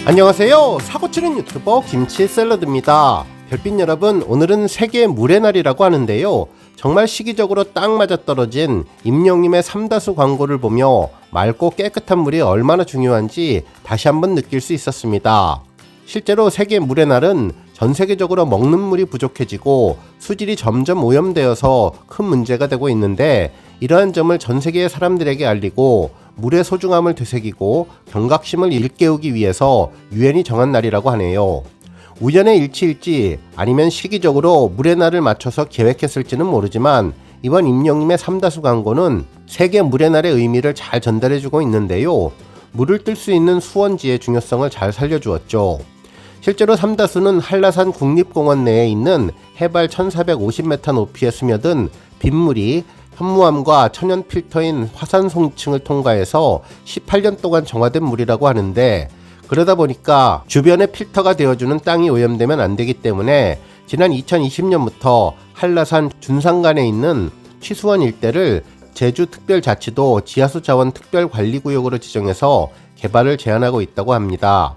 안녕하세요. 사고치는 유튜버 김치샐러드입니다. 별빛 여러분, 오늘은 세계 물의 날이라고 하는데요. 정말 시기적으로 딱 맞아떨어진 임영님의 삼다수 광고를 보며 맑고 깨끗한 물이 얼마나 중요한지 다시 한번 느낄 수 있었습니다. 실제로 세계 물의 날은 전 세계적으로 먹는 물이 부족해지고 수질이 점점 오염되어서 큰 문제가 되고 있는데, 이러한 점을 전 세계의 사람들에게 알리고 물의 소중함을 되새기고 경각심을 일깨우기 위해서 유엔이 정한 날이라고 하네요. 우연의 일치일지 아니면 시기적으로 물의 날을 맞춰서 계획했을지는 모르지만, 이번 임영님의 삼다수 광고는 세계 물의 날의 의미를 잘 전달해주고 있는데요. 물을 뜰 수 있는 수원지의 중요성을 잘 살려주었죠. 실제로 삼다수는 한라산 국립공원 내에 있는 해발 1450m 높이에 스며든 빗물이 현무암과 천연 필터인 화산송층을 통과해서 18년 동안 정화된 물이라고 하는데, 그러다 보니까 주변에 필터가 되어주는 땅이 오염되면 안 되기 때문에 지난 2020년부터 한라산 준상간에 있는 취수원 일대를 제주특별자치도 지하수 자원 특별관리구역으로 지정해서 개발을 제한하고 있다고 합니다.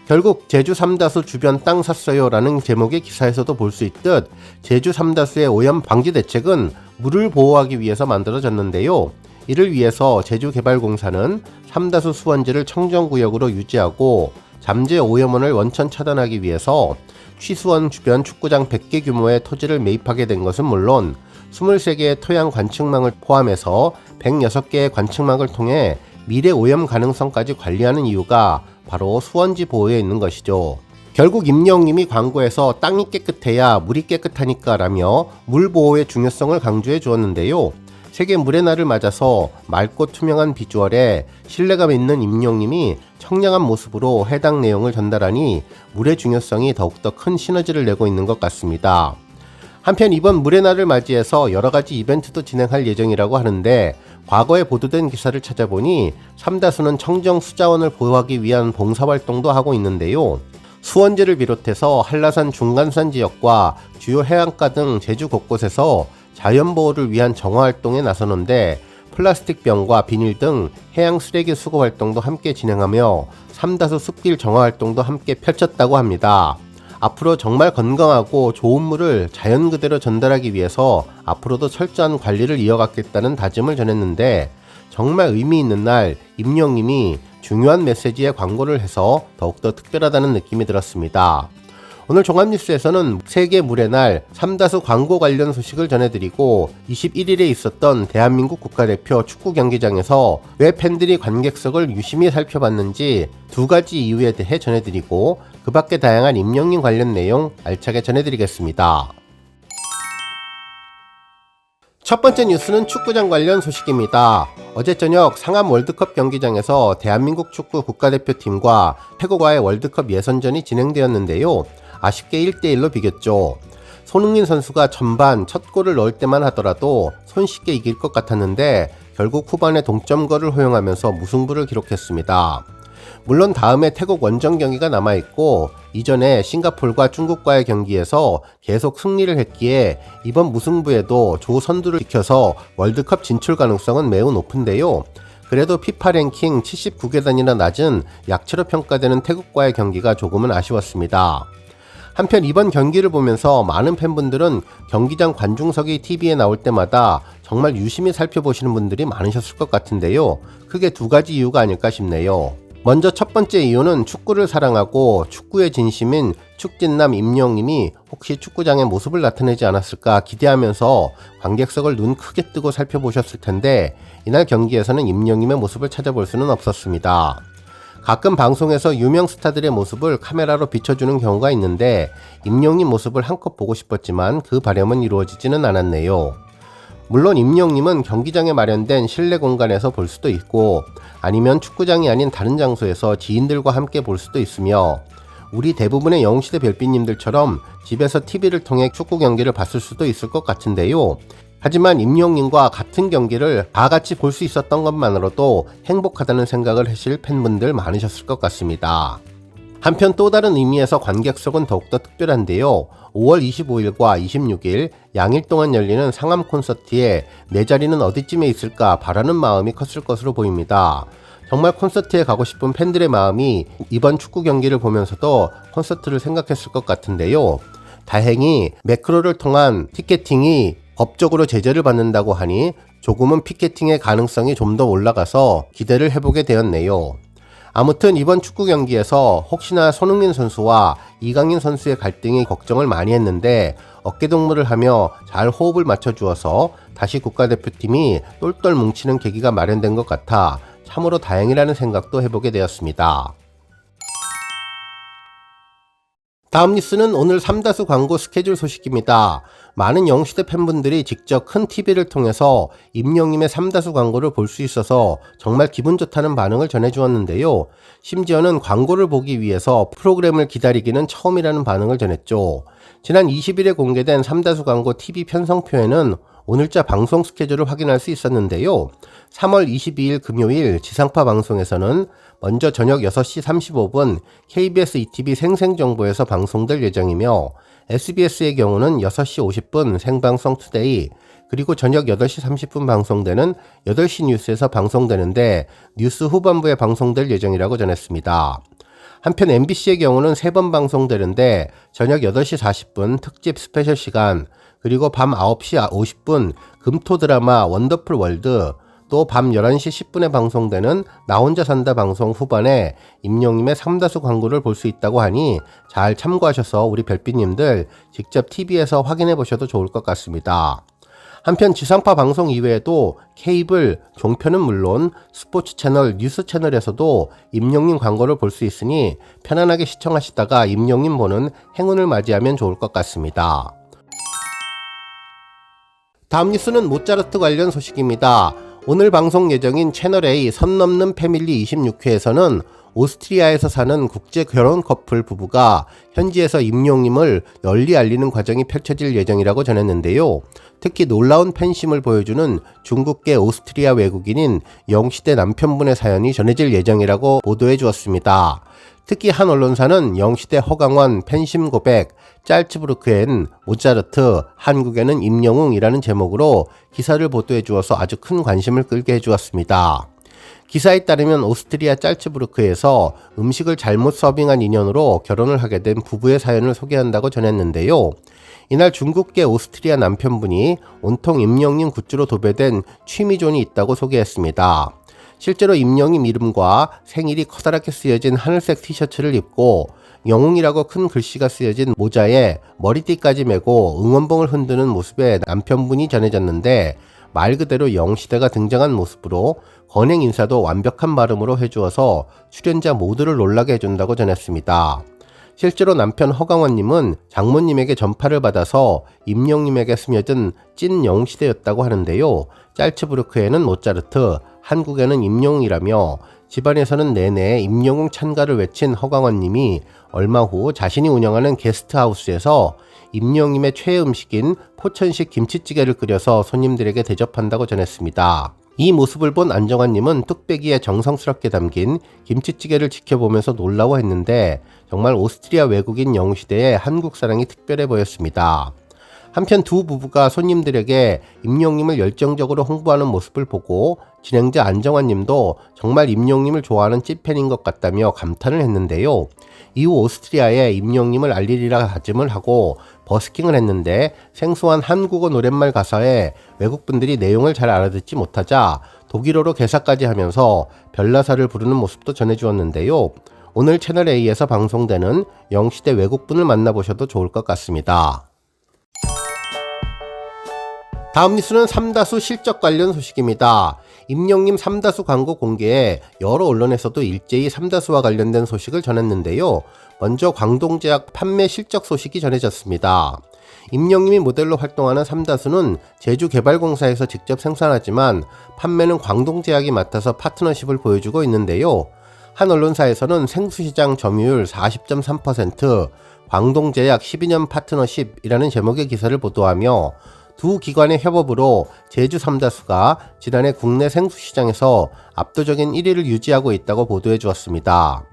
결국 제주 삼다수 주변 땅 샀어요 라는 제목의 기사에서도 볼 수 있듯, 제주 삼다수의 오염 방지 대책은 물을 보호하기 위해서 만들어졌는데요. 이를 위해서 제주개발공사는 삼다수 수원지를 청정구역으로 유지하고 잠재 오염원을 원천 차단하기 위해서 취수원 주변 축구장 100개 규모의 토지를 매입하게 된 것은 물론 23개의 토양 관측망을 포함해서 106개의 관측망을 통해 미래 오염 가능성까지 관리하는 이유가 바로 수원지 보호에 있는 것이죠. 결국 임영님이 광고에서 땅이 깨끗해야 물이 깨끗하니까 라며 물 보호의 중요성을 강조해 주었는데요. 세계 물의 날을 맞아서 맑고 투명한 비주얼에 신뢰감 있는 임영님이 청량한 모습으로 해당 내용을 전달하니 물의 중요성이 더욱더 큰 시너지를 내고 있는 것 같습니다. 한편 이번 물의 날을 맞이해서 여러가지 이벤트도 진행할 예정이라고 하는데, 과거에 보도된 기사를 찾아보니 삼다수는 청정 수자원을 보호하기 위한 봉사활동도 하고 있는데요. 수원지를 비롯해서 한라산 중간산 지역과 주요 해안가 등 제주 곳곳에서 자연보호를 위한 정화활동에 나서는데, 플라스틱 병과 비닐 등 해양 쓰레기 수거 활동도 함께 진행하며 삼다수 숲길 정화활동도 함께 펼쳤다고 합니다. 앞으로 정말 건강하고 좋은 물을 자연 그대로 전달하기 위해서 앞으로도 철저한 관리를 이어가겠다는 다짐을 전했는데, 정말 의미 있는 날 임영님이 중요한 메시지에 광고를 해서 더욱더 특별하다는 느낌이 들었습니다. 오늘 종합뉴스에서는 세계 물의 날 삼다수 광고 관련 소식을 전해드리고, 21일에 있었던 대한민국 국가대표 축구 경기장에서 왜 팬들이 관객석을 유심히 살펴봤는지 두 가지 이유에 대해 전해드리고, 그 밖에 다양한 임영님 관련 내용 알차게 전해드리겠습니다. 첫 번째 뉴스는 축구장 관련 소식입니다. 어제 저녁 상암 월드컵 경기장에서 대한민국 축구 국가대표팀과 태국과의 월드컵 예선전이 진행되었는데요. 아쉽게 1대1로 비겼죠. 손흥민 선수가 전반 첫 골을 넣을 때만 하더라도 손쉽게 이길 것 같았는데, 결국 후반에 동점골을 허용하면서 무승부를 기록했습니다. 물론 다음에 태국 원정 경기가 남아있고, 이전에 싱가폴과 중국과의 경기에서 계속 승리를 했기에 이번 무승부에도 조선두를 지켜서 월드컵 진출 가능성은 매우 높은데요. 그래도 피파 랭킹 79계단이나 낮은 약체로 평가되는 태국과의 경기가 조금은 아쉬웠습니다. 한편 이번 경기를 보면서 많은 팬분들은 경기장 관중석이 TV에 나올 때마다 정말 유심히 살펴보시는 분들이 많으셨을 것 같은데요. 크게 두 가지 이유가 아닐까 싶네요. 먼저 첫 번째 이유는 축구를 사랑하고 축구의 진심인 축진남 임영님이 혹시 축구장의 모습을 나타내지 않았을까 기대하면서 관객석을 눈 크게 뜨고 살펴보셨을 텐데, 이날 경기에서는 임영님의 모습을 찾아볼 수는 없었습니다. 가끔 방송에서 유명 스타들의 모습을 카메라로 비춰주는 경우가 있는데, 임영님 모습을 한껏 보고 싶었지만 그 바람은 이루어지지는 않았네요. 물론 임영님은 경기장에 마련된 실내 공간에서 볼 수도 있고, 아니면 축구장이 아닌 다른 장소에서 지인들과 함께 볼 수도 있으며, 우리 대부분의 영웅시대 별빛님들처럼 집에서 TV를 통해 축구 경기를 봤을 수도 있을 것 같은데요. 하지만 임영님과 같은 경기를 다 같이 볼 수 있었던 것만으로도 행복하다는 생각을 하실 팬분들 많으셨을 것 같습니다. 한편 또 다른 의미에서 관객석은 더욱더 특별한데요. 5월 25일과 26일 양일 동안 열리는 상암 콘서트에 내 자리는 어디쯤에 있을까 바라는 마음이 컸을 것으로 보입니다. 정말 콘서트에 가고 싶은 팬들의 마음이 이번 축구 경기를 보면서도 콘서트를 생각했을 것 같은데요. 다행히 매크로를 통한 티켓팅이 법적으로 제재를 받는다고 하니 조금은 피켓팅의 가능성이 좀 더 올라가서 기대를 해보게 되었네요. 아무튼 이번 축구 경기에서 혹시나 손흥민 선수와 이강인 선수의 갈등이 걱정을 많이 했는데 어깨동무를 하며 잘 호흡을 맞춰주어서 다시 국가대표팀이 똘똘 뭉치는 계기가 마련된 것 같아 참으로 다행이라는 생각도 해보게 되었습니다. 다음 뉴스는 오늘 3다수 광고 스케줄 소식입니다. 많은 영시대 팬분들이 직접 큰 TV를 통해서 임영님의 3다수 광고를 볼 수 있어서 정말 기분 좋다는 반응을 전해주었는데요. 심지어는 광고를 보기 위해서 프로그램을 기다리기는 처음이라는 반응을 전했죠. 지난 20일에 공개된 3다수 광고 TV 편성표에는 오늘자 방송 스케줄을 확인할 수 있었는데요. 3월 22일 금요일 지상파 방송에서는 먼저 저녁 6시 35분 KBS ETV 생생정보에서 방송될 예정이며 SBS의 경우는 6시 50분 생방송 투데이 그리고 저녁 8시 30분 방송되는 8시 뉴스에서 방송되는데 뉴스 후반부에 방송될 예정이라고 전했습니다. 한편 MBC의 경우는 3번 방송되는데 저녁 8시 40분 특집 스페셜 시간 그리고 밤 9시 50분 금토 드라마 원더풀 월드 또 밤 11시 10분에 방송되는 나 혼자 산다 방송 후반에 임영님의 3다수 광고를 볼 수 있다고 하니 잘 참고하셔서 우리 별빛님들 직접 TV에서 확인해 보셔도 좋을 것 같습니다. 한편 지상파 방송 이외에도 케이블, 종편은 물론 스포츠 채널, 뉴스 채널에서도 임영님 광고를 볼 수 있으니 편안하게 시청하시다가 임영님 보는 행운을 맞이하면 좋을 것 같습니다. 다음 뉴스는 모차르트 관련 소식입니다. 오늘 방송 예정인 채널A 선 넘는 패밀리 26회에서는 오스트리아에서 사는 국제 결혼 커플 부부가 현지에서 임영님을 널리 알리는 과정이 펼쳐질 예정이라고 전했는데요. 특히 놀라운 팬심을 보여주는 중국계 오스트리아 외국인인 영시대 남편분의 사연이 전해질 예정이라고 보도해 주었습니다. 특히 한 언론사는 영시대 허강원 팬심 고백, 짤츠부르크엔 모차르트, 한국에는 임영웅이라는 제목으로 기사를 보도해 주어서 아주 큰 관심을 끌게 해 주었습니다. 기사에 따르면 오스트리아 짤츠부르크에서 음식을 잘못 서빙한 인연으로 결혼을 하게 된 부부의 사연을 소개한다고 전했는데요. 이날 중국계 오스트리아 남편분이 온통 임영님 굿즈로 도배된 취미존이 있다고 소개했습니다. 실제로 임영님 이름과 생일이 커다랗게 쓰여진 하늘색 티셔츠를 입고 영웅이라고 큰 글씨가 쓰여진 모자에 머리띠까지 메고 응원봉을 흔드는 모습의 남편분이 전해졌는데 말 그대로 영시대가 등장한 모습으로 건행 인사도 완벽한 발음으로 해주어서 출연자 모두를 놀라게 해준다고 전했습니다. 실제로 남편 허강원님은 장모님에게 전파를 받아서 임영님에게 스며든 찐 영시대였다고 하는데요. 짤츠부르크에는 모차르트, 한국에는 임영웅이라며 집안에서는 내내 임영웅 찬가를 외친 허강원님이 얼마 후 자신이 운영하는 게스트하우스에서 임영웅님의 최애 음식인 포천식 김치찌개를 끓여서 손님들에게 대접한다고 전했습니다. 이 모습을 본 안정환님은 뚝배기에 정성스럽게 담긴 김치찌개를 지켜보면서 놀라워했는데 정말 오스트리아 외국인 영시대의 한국 사랑이 특별해 보였습니다. 한편 두 부부가 손님들에게 임영웅님을 열정적으로 홍보하는 모습을 보고 진행자 안정환님도 정말 임영웅님을 좋아하는 찐팬인 것 같다며 감탄을 했는데요. 이후 오스트리아에 임영웅님을 알리리라 다짐을 하고 버스킹을 했는데 생소한 한국어 노랫말 가사에 외국분들이 내용을 잘 알아듣지 못하자 독일어로 개사까지 하면서 별나사를 부르는 모습도 전해주었는데요. 오늘 채널A에서 방송되는 영시대 외국분을 만나보셔도 좋을 것 같습니다. 다음 뉴스는 3다수 실적 관련 소식입니다. 임영님 3다수 광고 공개에 여러 언론에서도 일제히 3다수와 관련된 소식을 전했는데요. 먼저 광동제약 판매 실적 소식이 전해졌습니다. 임영님이 모델로 활동하는 3다수는 제주개발공사에서 직접 생산하지만 판매는 광동제약이 맡아서 파트너십을 보여주고 있는데요. 한 언론사에서는 생수시장 점유율 40.3%, 광동제약 12년 파트너십이라는 제목의 기사를 보도하며 두 기관의 협업으로 제주 3다수가 지난해 국내 생수시장에서 압도적인 1위를 유지하고 있다고 보도해 주었습니다.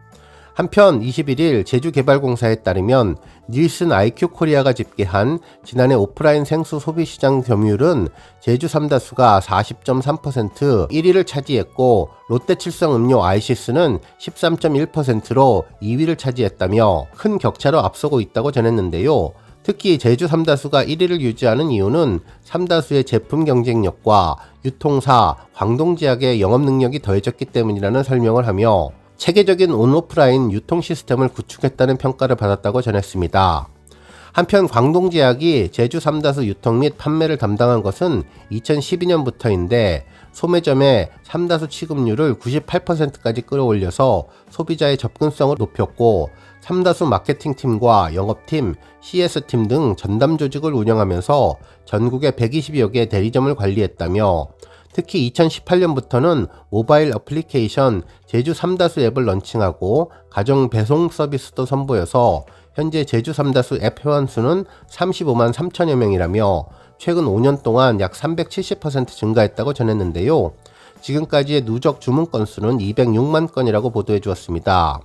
한편 21일 제주개발공사에 따르면 닐슨 IQ 코리아가 집계한 지난해 오프라인 생수 소비시장 점유율은 제주 삼다수가 40.3% 1위를 차지했고 롯데칠성음료 아이시스는 13.1%로 2위를 차지했다며 큰 격차로 앞서고 있다고 전했는데요. 특히 제주 삼다수가 1위를 유지하는 이유는 삼다수의 제품 경쟁력과 유통사 광동제약의 영업 능력이 더해졌기 때문이라는 설명을 하며 체계적인 온오프라인 유통 시스템을 구축했다는 평가를 받았다고 전했습니다. 한편 광동제약이 제주 삼다수 유통 및 판매를 담당한 것은 2012년부터인데 소매점의 삼다수 취급률을 98%까지 끌어올려서 소비자의 접근성을 높였고 삼다수 마케팅팀과 영업팀, CS팀 등 전담 조직을 운영하면서 전국에 120여 개 대리점을 관리했다며 특히 2018년부터는 모바일 어플리케이션 제주 삼다수 앱을 런칭하고 가정 배송 서비스도 선보여서 현재 제주 삼다수 앱 회원수는 35만 3천여 명이라며 최근 5년 동안 약 370% 증가했다고 전했는데요. 지금까지의 누적 주문 건수는 206만 건이라고 보도해 주었습니다.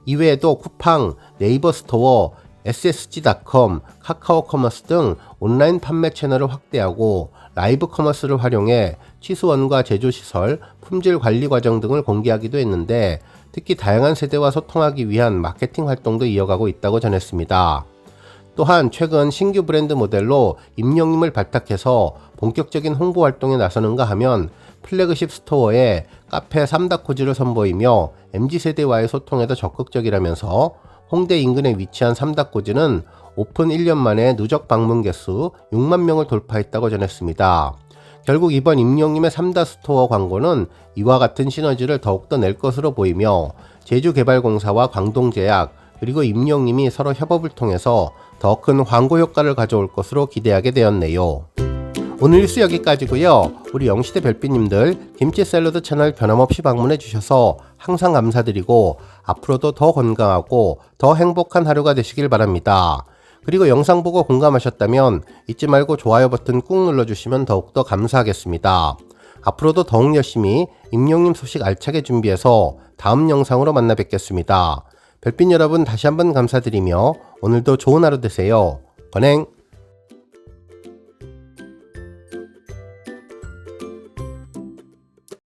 이외에도 쿠팡, 네이버 스토어, ssg.com, 카카오 커머스 등 온라인 판매 채널을 확대하고 라이브 커머스를 활용해 취수원과 제조시설, 품질 관리 과정 등을 공개하기도 했는데 특히 다양한 세대와 소통하기 위한 마케팅 활동도 이어가고 있다고 전했습니다. 또한 최근 신규 브랜드 모델로 임영님을 발탁해서 본격적인 홍보 활동에 나서는가 하면 플래그십 스토어에 카페 삼다코지를 선보이며 MZ세대와의 소통에도 적극적이라면서 홍대 인근에 위치한 삼다코지는 오픈 1년 만에 누적 방문 개수 6만 명을 돌파했다고 전했습니다. 결국 이번 임영님의 삼다스토어 광고는 이와 같은 시너지를 더욱더 낼 것으로 보이며 제주개발공사와 광동제약 그리고 임영님이 서로 협업을 통해서 더 큰 광고 효과를 가져올 것으로 기대하게 되었네요. 오늘 뉴스 여기까지고요. 우리 영시대 별빛님들 김치 샐러드 채널 변함없이 방문해 주셔서 항상 감사드리고 앞으로도 더 건강하고 더 행복한 하루가 되시길 바랍니다. 그리고 영상 보고 공감하셨다면 잊지 말고 좋아요 버튼 꾹 눌러주시면 더욱더 감사하겠습니다. 앞으로도 더욱 열심히 임영님 소식 알차게 준비해서 다음 영상으로 만나 뵙겠습니다. 별빛 여러분 다시 한번 감사드리며 오늘도 좋은 하루 되세요. 건행!